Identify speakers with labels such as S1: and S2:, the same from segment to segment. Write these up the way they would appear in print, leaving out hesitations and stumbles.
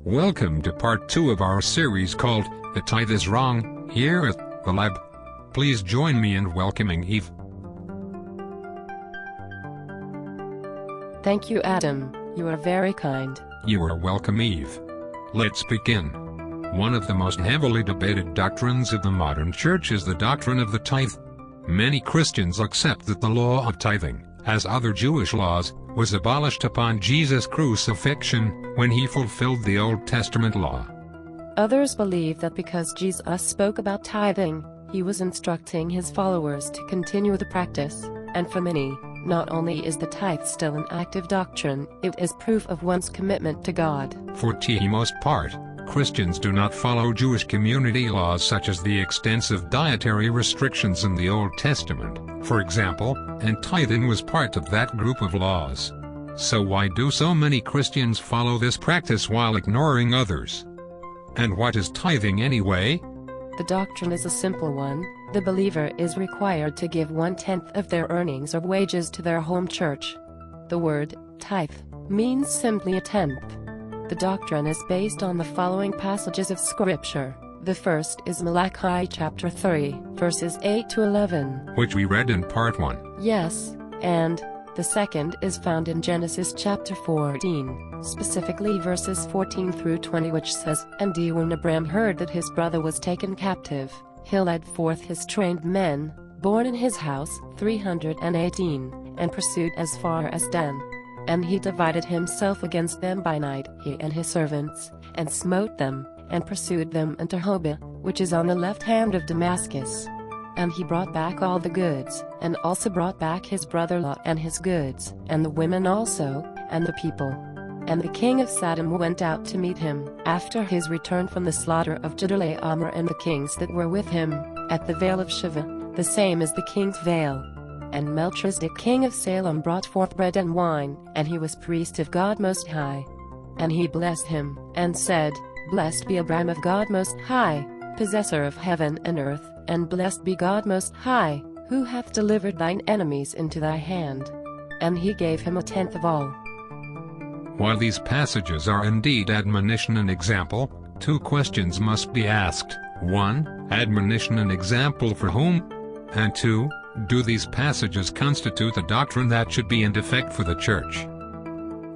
S1: Welcome to part 2 of our series called The Tithe is Wrong, here at the Lab. Please join me in welcoming Eve.
S2: Thank you, Adam. You are very kind.
S1: You are welcome, Eve. Let's begin. One of the most heavily debated doctrines of the modern church is the doctrine of the tithe. Many Christians accept that the law of tithing, as other Jewish laws, was abolished upon Jesus' crucifixion, when he fulfilled the Old Testament law.
S2: Others believe that because Jesus spoke about tithing, he was instructing his followers to continue the practice, and for many, not only is the tithe still an active doctrine, it is proof of one's commitment to God. For
S1: the most part, Christians do not follow Jewish community laws such as the extensive dietary restrictions in the Old Testament, for example, and tithing was part of that group of laws. So why do so many Christians follow this practice while ignoring others? And what is tithing anyway?
S2: The doctrine is a simple one. The believer is required to give 1/10 of their earnings or wages to their home church. The word tithe means simply a tenth. The doctrine is based on the following passages of Scripture. The first is Malachi chapter 3, verses 8 to 11,
S1: which we read in part 1.
S2: Yes, and the second is found in Genesis chapter 14, specifically verses 14 through 20, which says, "And when Abram heard that his brother was taken captive, he led forth his trained men, born in his house, 318, and pursued as far as Dan. And he divided himself against them by night, he and his servants, and smote them, and pursued them unto Hobah, which is on the left hand of Damascus. And he brought back all the goods, and also brought back his brother Lot and his goods, and the women also, and the people. And the king of Sodom went out to meet him, after his return from the slaughter of Chedorlaomer and the kings that were with him, at the vale of Shiva, the same as the king's vale. And Melchizedek king of Salem brought forth bread and wine, and he was priest of God Most High. And he blessed him, and said, Blessed be Abram of God Most High, possessor of heaven and earth, and blessed be God Most High, who hath delivered thine enemies into thy hand. And he gave him 1/10 of all."
S1: While these passages are indeed admonition and example, two questions must be asked. 1. Admonition and example for whom? And 2. Do these passages constitute a doctrine that should be in effect for the church?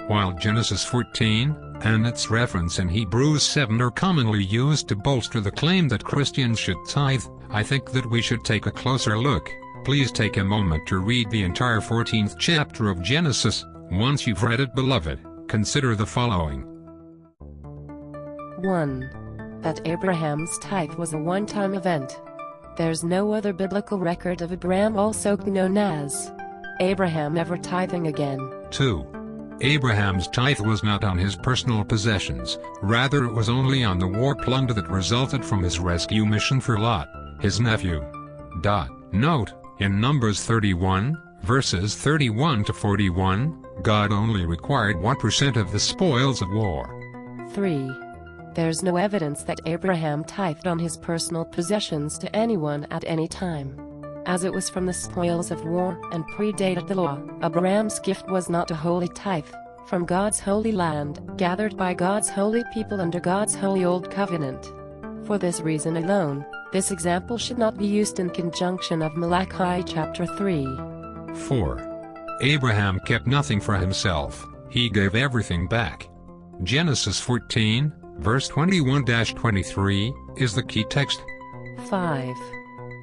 S1: While Genesis 14, and its reference in Hebrews 7 are commonly used to bolster the claim that Christians should tithe, I think that we should take a closer look. Please take a moment to read the entire 14th chapter of Genesis. Once you've read it, beloved, consider the following.
S2: 1. That Abraham's tithe was a one-time event. There's no other biblical record of Abraham, also known as Abraham, ever tithing again.
S1: 2. Abraham's tithe was not on his personal possessions, rather it was only on the war plunder that resulted from his rescue mission for Lot, his nephew. Note, in Numbers 31, verses 31 to 41, God only required 1% of the spoils of war.
S2: 3. There's no evidence that Abraham tithed on his personal possessions to anyone at any time. As it was from the spoils of war and predated the law, Abraham's gift was not a holy tithe, from God's holy land, gathered by God's holy people under God's holy Old Covenant. For this reason alone, this example should not be used in conjunction of Malachi chapter 3.
S1: 4. Abraham kept nothing for himself, he gave everything back. Genesis 14, verse 21-23, is the key text.
S2: 5.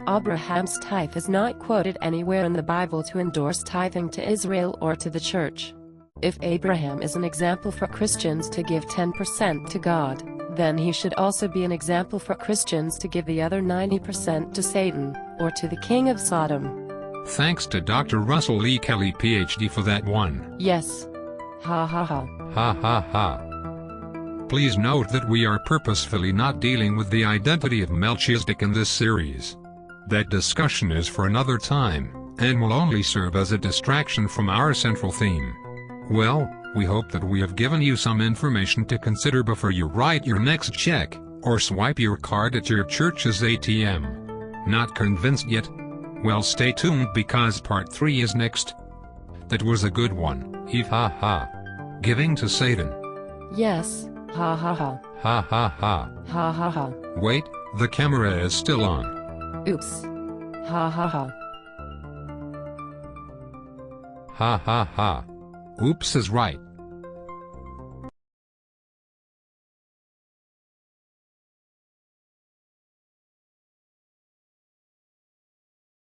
S2: Abraham's tithe is not quoted anywhere in the Bible to endorse tithing to Israel or to the church. If Abraham is an example for Christians to give 10% to God, then he should also be an example for Christians to give the other 90% to Satan, or to the king of Sodom.
S1: Thanks to Dr. Russell E. Kelly, PhD, for that one.
S2: Yes. Ha ha ha.
S1: Ha ha ha. Please note that we are purposefully not dealing with the identity of Melchizedek in this series. That discussion is for another time, and will only serve as a distraction from our central theme. Well, we hope that we have given you some information to consider before you write your next check, or swipe your card at your church's ATM. Not convinced yet? Well, stay tuned because part 3 is next. That was a good one, ha ha. Giving to Satan.
S2: Yes, Ha ha ha.
S1: Ha ha ha.
S2: Ha ha ha.
S1: Wait, the camera is still on.
S2: Oops. Ha ha ha.
S1: Ha ha ha. Oops is right.